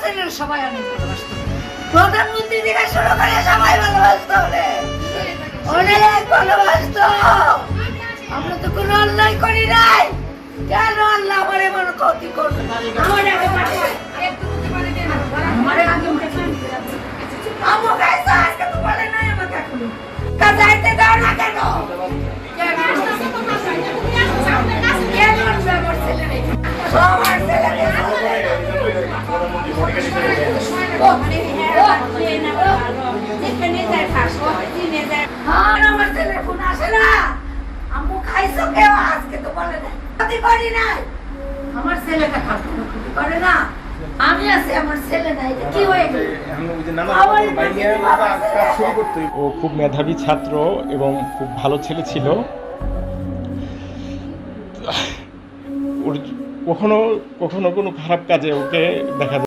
ছেলের সবাই অনেক ভালোবাসতো, প্রধানমন্ত্রী থেকে শুরু করে সবাই ভালোবাসতো, অনেক ভালোবাসতো। আমরা তো কোনো অন্যায় করি নাই, কেন আল্লাহ আমার এমন ক্ষতি করবে? আমু খাইছো আজকে তো বলে নাই আমাকে এখনো, যাইতে দাও না কেন? সবার ছেলে আমার ছেলের ফোন আসে না, আম্মু খাইছো কেউ আজকে তো বলে না, ক্ষতি করি নাই। আমার ছেলেটা খাতো ক্ষতি করে না, আমি আছি, আমার ছেলে নাই, কি হয়ে গেল? ও খুব মেধাবী ছাত্র এবং খুব ভালো ছেলে ছিল। ওর কখনো কখনো কোনো খারাপ কাজে ওকে দেখা